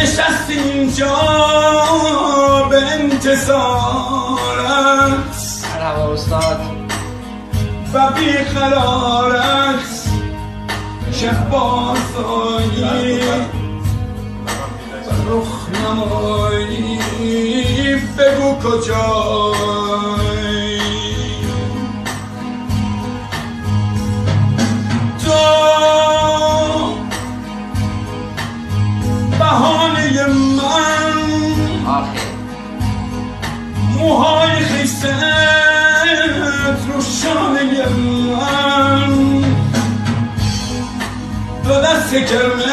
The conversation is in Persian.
نشستی اینجا به انتظارت مرحبا استاد و بیقرارت چه بازایی رخ نمایی بگو کجایی تو بهانه من موهای خیست رو شانه من دو دست گرمه